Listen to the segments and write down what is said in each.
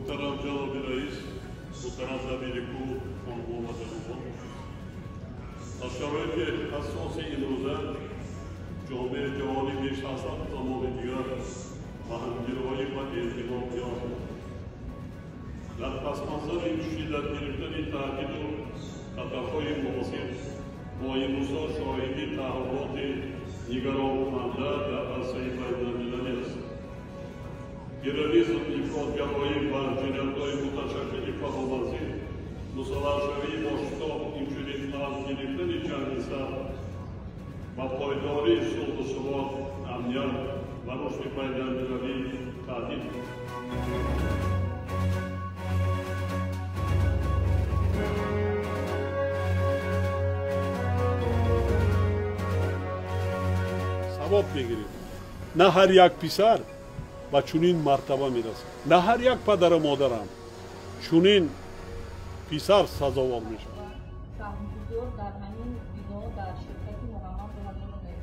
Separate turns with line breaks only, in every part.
Muhterem Cenab-ı Reis, muhterem Zabiriku, konumuna mazarımın. Aşağıdaki hassasi imroza, Cami Cevali bir şahsat zamanı diyor, mahangirvayı ve ezdivam diyor. در پسمانظر این شدت گرفتن تاکید و خطاهای معاصر با امروزها شاهدی تحولات نگران کننده در عرصه بین‌المللی است. تروریسم، افراطگرایی و جنایت‌های متشکل فرامرزی مسلح‌شوی ماشتاب اینچنین از گرفتن جنگ سر و پایداری صلح و ثبات، امنیت و رشد بین‌المللی تهدید می‌کند. میگیریم نه هر یک پسر و چنین مرتبه میرسه نه هر یک پدر و مادرم چنین پسر سزاوار میشه
در همین بنا در شرکت محمد رهبری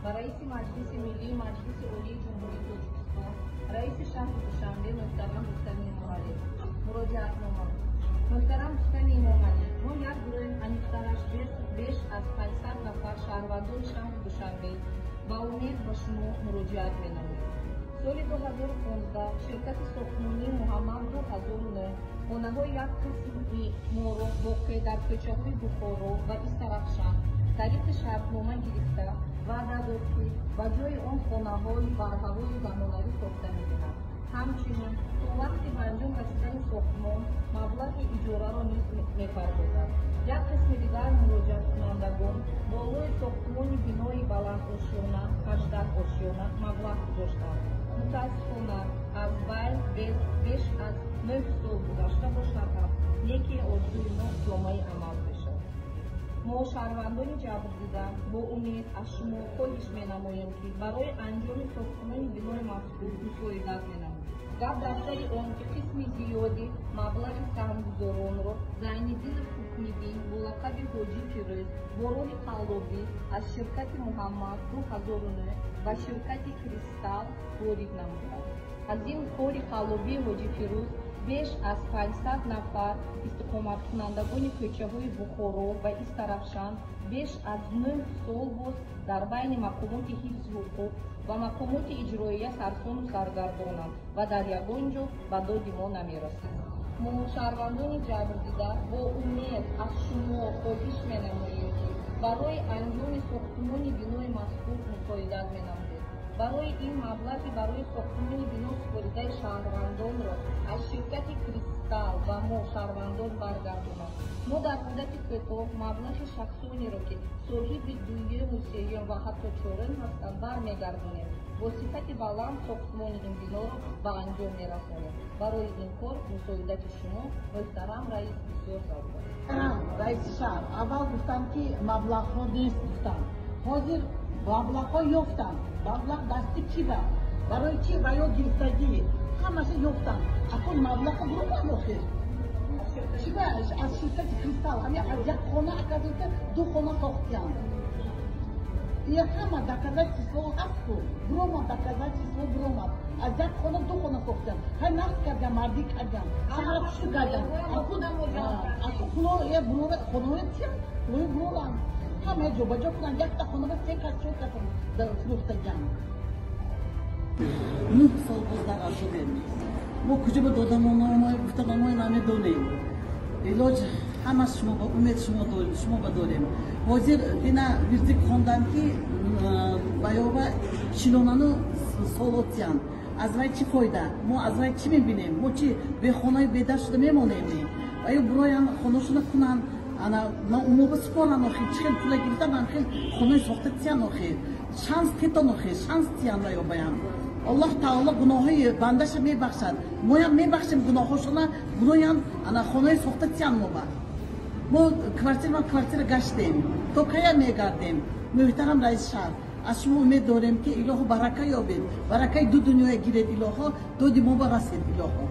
و رئیس مجلس ملی مجلس عالی جمهوری تاجیکستان رئیس شهر دوشنبه محترم رستمی امامعلی مراجعتنامه محترم رستمی امامعلی ما یک گروه انیق‌ترش بیش از 500 نفر شهروندان شهر دوشنبه با امید به شما مراجعت می‌نماییم. سال 2015 شرکت ساختمانی محمد رو 2009 خانه‌های یک قسمی مورو واقع در کوچه‌های بخارا و استرخشان طریق شرطنامه گرفته وعده داد که به جای آن خانه‌های برهوای زمانوی ساخته می‌کنند. همچنین تا وقتی به انجام رسیدن ساختمان مبلغ اجاره را نیز می‌پردازد. یک قسم دیگر مراجعت کنندگان بالای ساختمان بینای بلند آشیانه 18 آشیانه مبلغ گذاشتند. متاسفانه از بیش از 9 سال گذشته باشد یکی آرزوی ما جامعه عمل بشود. ما شهروندان جبردیده با امید از شما خواهش می‌نماییم که برای انجام ساختمان بینای مذکور مساعدت کنید. گپ در سر آن که قسم زیادی مبلغ سهمگزاران را زین‌الدین حکمیدین با لقب حاجی فیروز با راه قلابی از شرکت محمد 2009 و شرکت کریستال وارد نمودند. از این کار قلابی حاجی فیروز بیش از 500 نفر استقامت کنندگان کوچه‌های بخارا و استرخشان بیش از 9 سال بود در بین مقامات حفظ حقوق و مقامات اجرایی سرسام و سرگردانند و در یگان جا به داد ما نمی‌رسید. ما شهروندان جبردیده با امید از شما خواهش می‌نماییم که برای انجام ساختمان بینای مذکور مساعدت می‌نمایید. برای این مبلغ برای ساختمان بنا سپرده شهروندان را از شرکت کریستال و ما شهروندان برگردانند. ما در مدت کوتاه مبلغ شخصانی را که صاحب دویم و سوم و حتی چهارم هستند برمیگردانیم. با صفت بلند ساختمان این بنا را به انجام می‌رسانیم. برای این کار مساعدت شما محترم رئیس بسیار ضرور است.
رئیس شهر اول گفتم که مبلغ‌ها نیست گفتم. حاضر مبلغ‌ها یافتم. مبلغ دستی کی بود؟ برای چی؟ برای گرفتگی همش یافتم. اکنون مبلغ برو نمی‌خواد. چی بود؟ از شرکت کریستال همین از یک خانه اکادیت دو خانه ساختیم. یک همه دکتر چیزها هست کو. برام دکتر چیزها برام. از یک خانه دو خانه ساختیم. هر نقد کردم مردی کردم. شهر چی کردم؟ اکنون خونه یه برو خانه چیم؟ برام. همه جو بجا کنن یک تا خانه سه کس چهار کس در فروخته جمع 9 سال باز در ارشدیم ما کجا به دادمانای گفتگانای نمیدونیم علاج همه شما با امید شما بداریم حاضر دینا ویزیک خواندم که بیابه چلونانو سالاتیان از رای چی فایده ما از رای چی میبینیم ما چی به خانه بیدر شده میمونیم آیا برای خانه‌شون کنن انا ما بسپارم نخی چند پول گرفتم من خیلی خونه ساخته تیان نخی شانس کتا نخی شانس تیان را بیام الله تعالی گناهی بندش میبخشد ما هم میبخشیم گناهاشون گناهی انا خونه ساخته تیان ما کوارتیر گشتیم تو کیا میگردیم محترم رئیس شهر از شما امید داریم که الهو برکه یابید برکه دو دنیا گیرید الهو دو ما برسید الهو